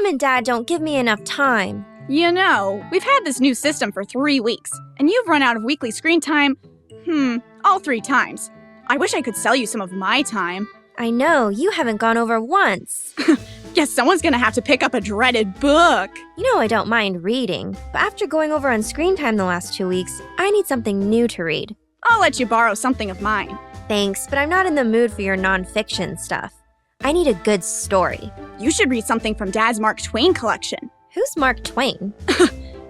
and Dad don't give me enough time. You know, we've had this new system for 3 weeks, and you've run out of weekly screen time, all 3 times. I wish I could sell you some of my time. I know, you haven't gone over once. Guess someone's gonna have to pick up a dreaded book. You know I don't mind reading, but after going over on screen time the last 2 weeks, I need something new to read. I'll let you borrow something of mine. Thanks, but I'm not in the mood for your nonfiction stuff. I need a good story. You should read something from Dad's Mark Twain collection. Who's Mark Twain?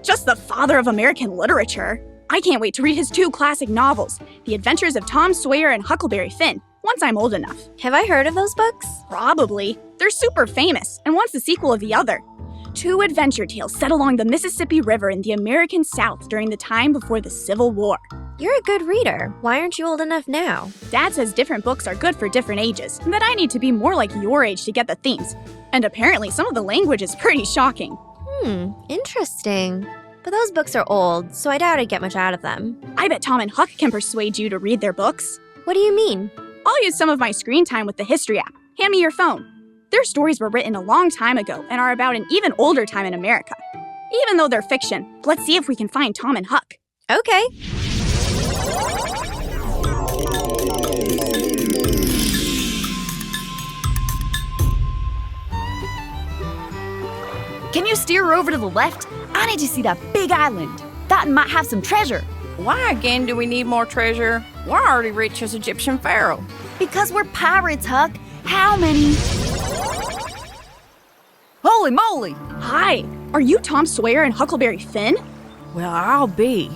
Just the father of American literature. I can't wait to read his 2 classic novels, The Adventures of Tom Sawyer and Huckleberry Finn, once I'm old enough. Have I heard of those books? Probably. They're super famous, and one's the sequel of the other. 2 adventure tales set along the Mississippi River in the American South during the time before the Civil War. You're a good reader. Why aren't you old enough now? Dad says different books are good for different ages, and that I need to be more like your age to get the themes. And apparently some of the language is pretty shocking. Interesting. But those books are old, so I doubt I'd get much out of them. I bet Tom and Huck can persuade you to read their books. What do you mean? I'll use some of my screen time with the history app. Hand me your phone. Their stories were written a long time ago and are about an even older time in America. Even though they're fiction, let's see if we can find Tom and Huck. Okay. Can you steer her over to the left? I need to see that big island. That might have some treasure. Why again do we need more treasure? We're already rich as Egyptian pharaoh. Because we're pirates, Huck. How many? Holy moly! Hi, are you Tom Sawyer and Huckleberry Finn? Well, I'll be.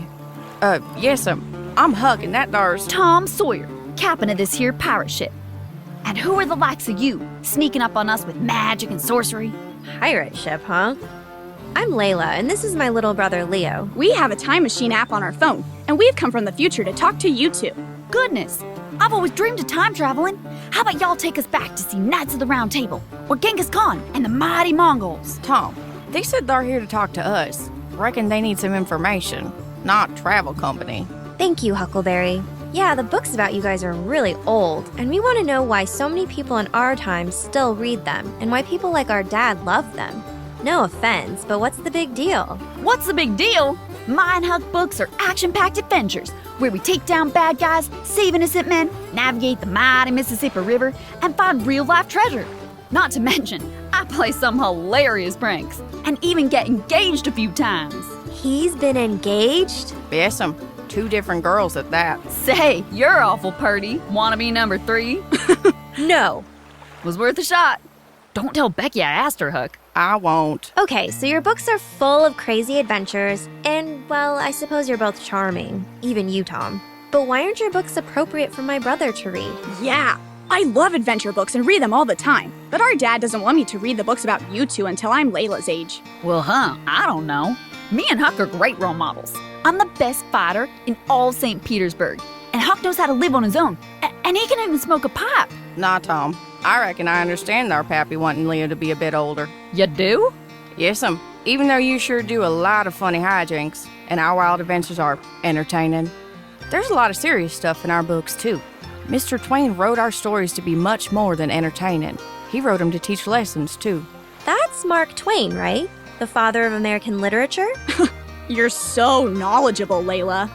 Yes, I'm Huck, and that there's Tom Sawyer, captain of this here pirate ship. And who are the likes of you, sneaking up on us with magic and sorcery? Pirate ship, huh? I'm Layla, and this is my little brother Leo. We have a time machine app on our phone, and we've come from the future to talk to you two. Goodness, I've always dreamed of time traveling. How about y'all take us back to see Knights of the Round Table, or Genghis Khan and the mighty Mongols? Tom. They said they're here to talk to us. Reckon they need some information, not travel company. Thank you, Huckleberry. Yeah, the books about you guys are really old, and we want to know why so many people in our time still read them, and why people like our dad love them. No offense, but what's the big deal? What's the big deal? My and Huck books are action-packed adventures where we take down bad guys, save innocent men, navigate the mighty Mississippi River, and find real-life treasure. Not to mention, I play some hilarious pranks and even get engaged a few times. He's been engaged? Yes, 2 different girls at that. Say, you're awful purty. Wanna be number 3? No. Was worth a shot. Don't tell Becky I asked her, Huck. I won't. Okay, so your books are full of crazy adventures, and, well, I suppose you're both charming. Even you, Tom. But why aren't your books appropriate for my brother to read? Yeah, I love adventure books and read them all the time. But our dad doesn't want me to read the books about you two until I'm Layla's age. Well, I don't know. Me and Huck are great role models. I'm the best fighter in all St. Petersburg. And Huck knows how to live on his own. And he can even smoke a pipe. Nah, Tom. I reckon I understand our pappy wanting Leo to be a bit older. You do? Yes, even though you sure do a lot of funny hijinks, and our wild adventures are entertaining, there's a lot of serious stuff in our books, too. Mr. Twain wrote our stories to be much more than entertaining. He wrote them to teach lessons, too. That's Mark Twain, right? The father of American literature? You're so knowledgeable, Layla.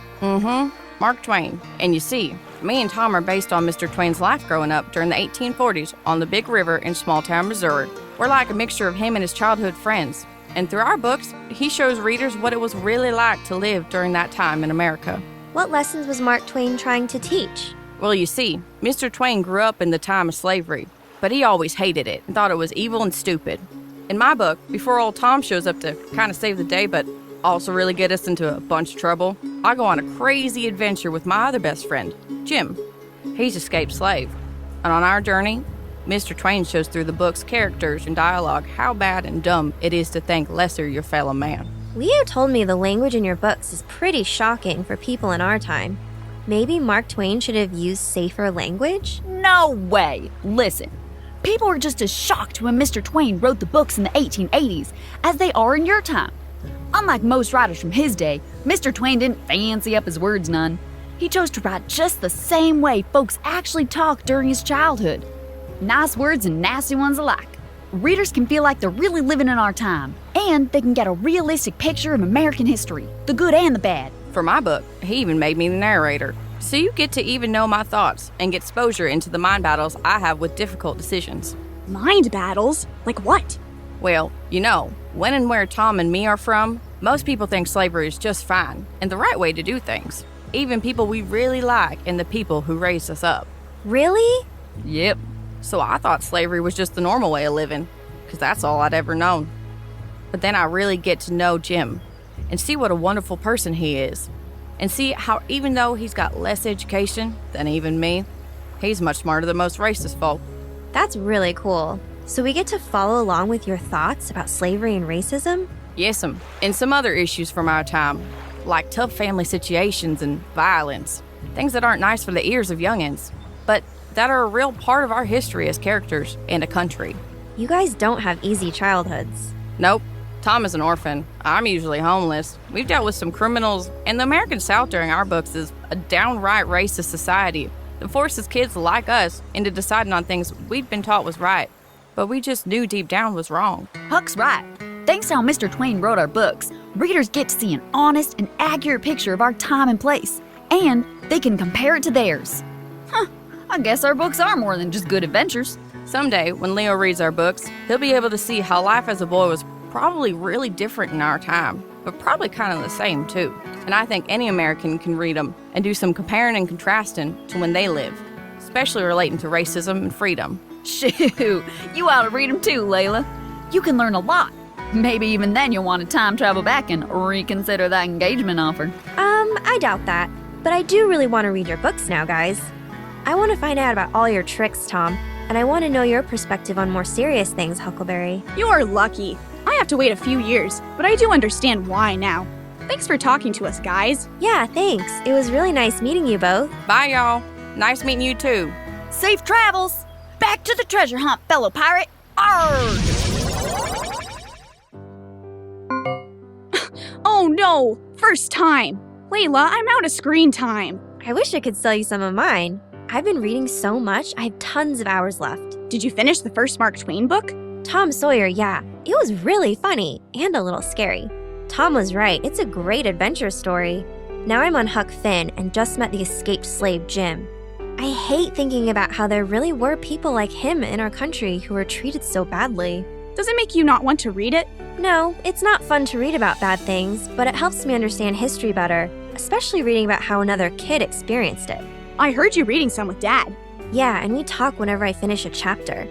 Mark Twain. And you see, me and Tom are based on Mr. Twain's life growing up during the 1840s on the Big River in small-town Missouri. We're like a mixture of him and his childhood friends. And through our books, he shows readers what it was really like to live during that time in America. What lessons was Mark Twain trying to teach? Well, you see, Mr. Twain grew up in the time of slavery, but he always hated it and thought it was evil and stupid. In my book, before old Tom shows up to kind of save the day, but also really get us into a bunch of trouble, I go on a crazy adventure with my other best friend, Jim. He's an escaped slave. And on our journey, Mr. Twain shows through the book's characters and dialogue how bad and dumb it is to think lesser your fellow man. Leo told me the language in your books is pretty shocking for people in our time. Maybe Mark Twain should have used safer language? No way. Listen, people were just as shocked when Mr. Twain wrote the books in the 1880s as they are in your time. Unlike most writers from his day, Mr. Twain didn't fancy up his words none. He chose to write just the same way folks actually talked during his childhood. Nice words and nasty ones alike. Readers can feel like they're really living in our time, and they can get a realistic picture of American history, the good and the bad. For my book, he even made me the narrator. So you get to even know my thoughts and get exposure into the mind battles I have with difficult decisions. Mind battles? Like what? Well, when and where Tom and me are from, most people think slavery is just fine and the right way to do things. Even people we really like and the people who raised us up. Really? Yep. So I thought slavery was just the normal way of living, because that's all I'd ever known. But then I really get to know Jim and see what a wonderful person he is. And see how even though he's got less education than even me, he's much smarter than most racist folk. That's really cool. So we get to follow along with your thoughts about slavery and racism? Yes'm, and some other issues from our time, like tough family situations and violence. Things that aren't nice for the ears of youngins, but that are a real part of our history as characters and a country. You guys don't have easy childhoods. Nope. Tom is an orphan. I'm usually homeless. We've dealt with some criminals, and the American South during our books is a downright racist society that forces kids like us into deciding on things we'd been taught was right, but we just knew deep down was wrong. Huck's right. Thanks to how Mr. Twain wrote our books, readers get to see an honest and accurate picture of our time and place, and they can compare it to theirs. I guess our books are more than just good adventures. Someday, when Leo reads our books, he'll be able to see how life as a boy was probably really different in our time, but probably kind of the same too. And I think any American can read them and do some comparing and contrasting to when they live, especially relating to racism and freedom. Shoot, you ought to read them too, Layla. You can learn a lot. Maybe even then you'll want to time travel back and reconsider that engagement offer. I doubt that. But I do really want to read your books now, guys. I want to find out about all your tricks, Tom, and I want to know your perspective on more serious things, Huckleberry. You're lucky. I have to wait a few years, but I do understand why now. Thanks for talking to us, guys. Yeah, thanks. It was really nice meeting you both. Bye, y'all. Nice meeting you too. Safe travels! Back to the treasure hunt, fellow pirate! Arr! Oh no! First time! Layla, I'm out of screen time. I wish I could sell you some of mine. I've been reading so much, I have tons of hours left. Did you finish the first Mark Twain book? Tom Sawyer, yeah. It was really funny and a little scary. Tom was right, it's a great adventure story. Now I'm on Huck Finn and just met the escaped slave Jim. I hate thinking about how there really were people like him in our country who were treated so badly. Does it make you not want to read it? No, it's not fun to read about bad things, but it helps me understand history better, especially reading about how another kid experienced it. I heard you reading some with Dad. Yeah, and we talk whenever I finish a chapter.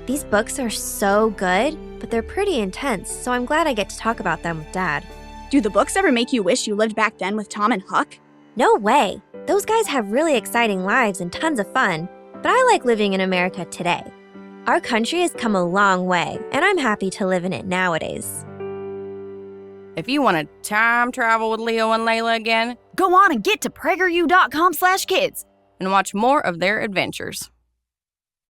These books are so good, but they're pretty intense, so I'm glad I get to talk about them with Dad. Do the books ever make you wish you lived back then with Tom and Huck? No way! Those guys have really exciting lives and tons of fun, but I like living in America today. Our country has come a long way, and I'm happy to live in it nowadays. If you want to time travel with Leo and Layla again, Go on and get to PragerU.com/kids. and watch more of their adventures.